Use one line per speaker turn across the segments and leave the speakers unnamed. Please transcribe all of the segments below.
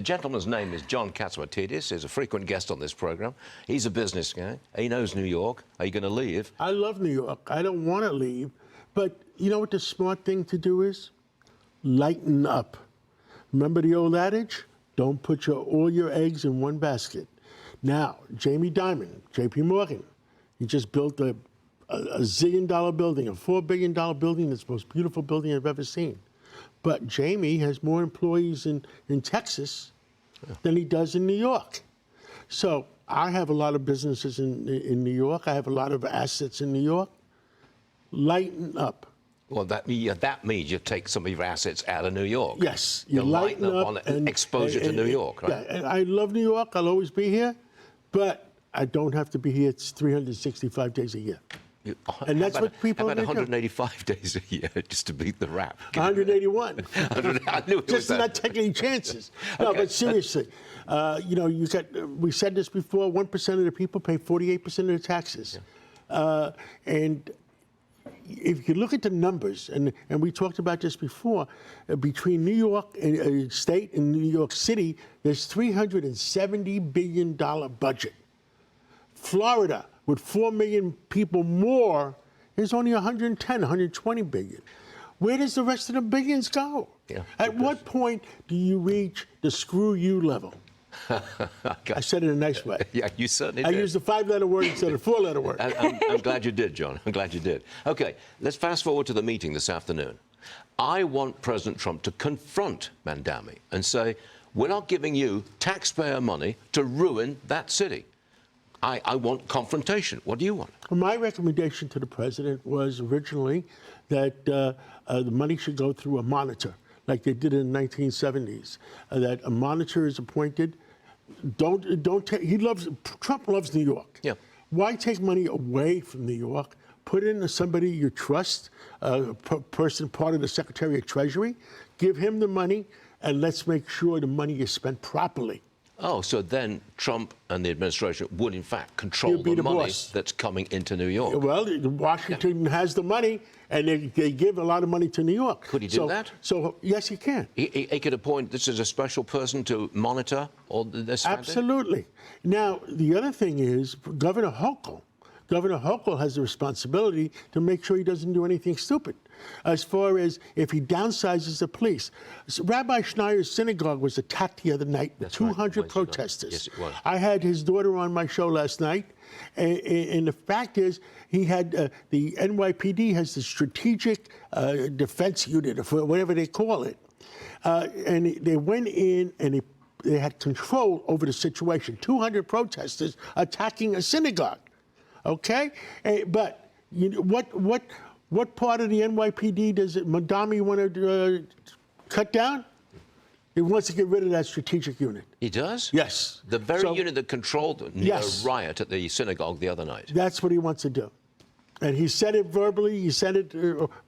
The gentleman's name is John Catsimatidis. He's a frequent guest on this program. He's a business guy. He knows New York. Are you going to leave?
I love New York. I don't want to leave. But you know what the smart thing to do is? Lighten up. Remember the old adage? Don't put all your eggs in one basket. Now, Jamie Dimon, J.P. Morgan, he just built a zillion-dollar building, a $4 billion building. That's the most beautiful building I've ever seen. But Jamie has more employees in Texas than he does in New York. So I have a lot of businesses in New York. I have a lot of assets in New York. Lighten up.
Well, that means you take some of your assets out of New York.
Yes.
You lighten up on exposure to New York, right?
Yeah, and I love New York. I'll always be here. But I don't have to be here. It's 365 days a year. And that's what people
How about 185 days a year just to beat the rap?
181.
I knew it
just to not take any chances. No, but seriously, you know, we said this before, 1% of the people pay 48% of the taxes. Yeah. And if you look at the numbers, and we talked about this before, between New York State and New York City, there's $370 billion budget. Florida, with 4 million people more, there's only 110, 120 billion. Where does the rest of the billions go? Yeah, at what point do you reach the screw you level? I said it in a nice way.
Yeah, you certainly
did.
I
used a 5-letter word instead of a 4-letter word.
I'm glad you did, John. I'm glad you did. Okay, let's fast forward to the meeting this afternoon. I want President Trump to confront Mandami and say, we're not giving you taxpayer money to ruin that city. I want confrontation. What do you want?
Well, my recommendation to the president was originally that the money should go through a monitor, like they did in the 1970s. That a monitor is appointed. Don't take. Trump loves New York.
Yeah.
Why take money away from New York? Put it into somebody you trust, person part of the Secretary of Treasury. Give him the money, and let's make sure the money is spent properly.
Oh, so then Trump and the administration would, in fact, control the money that's coming into New York.
Well, Washington has the money, and they give a lot of money to New York.
Could he do that?
So, yes, he can.
He could appoint this as a special person to monitor all this?
Absolutely. Now, the other thing is Governor Hochul. Governor Hochul has the responsibility to make sure he doesn't do anything stupid. As far as if he downsizes the police. So Rabbi Schneier's synagogue was attacked the other night with 200 protesters.
Yes, it was.
I had his daughter on my show last night, and the fact is he had the NYPD has the Strategic Defense Unit, or whatever they call it, and they went in and they had control over the situation. 200 protesters attacking a synagogue. Okay, but you know, what part of the NYPD does Mandami want to cut down? He wants to get rid of that strategic unit.
He does?
Yes.
The very unit that controlled the riot at the synagogue the other night.
That's what he wants to do. And he said it verbally. He said it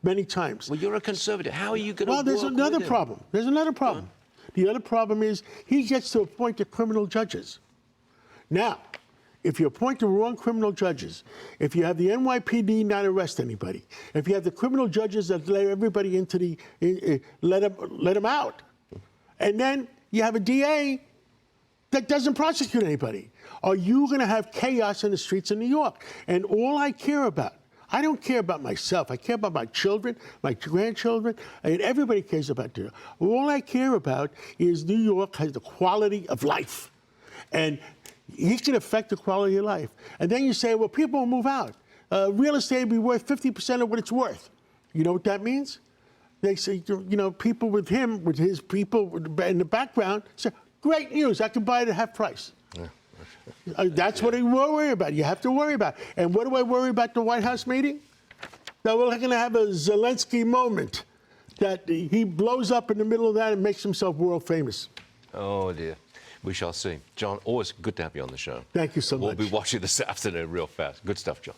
many times.
Well, you're a conservative. How are you going to
Well, there's another problem. There's another problem. The other problem is he gets to appoint the criminal judges. Now, if you appoint the wrong criminal judges, if you have the NYPD not arrest anybody, if you have the criminal judges that let everybody into let them out, and then you have a DA that doesn't prosecute anybody, are you going to have chaos in the streets of New York? And all I care about, I don't care about myself. I care about my children, my grandchildren, and everybody cares about New York. All I care about is New York has the quality of life. And he can affect the quality of life. And then you say, well, people will move out. Real estate will be worth 50% of what it's worth. You know what that means? They say, you know, people with him, with his people in the background, say, great news, I can buy it at half price. Yeah. That's what we worry about. You have to worry about. And what do I worry about the White House meeting? That we're going to have a Zelensky moment, that he blows up in the middle of that and makes himself world famous.
Oh, dear. We shall see. John, always good to have you on the show.
Thank you so much.
We'll be watching this afternoon real fast. Good stuff, John.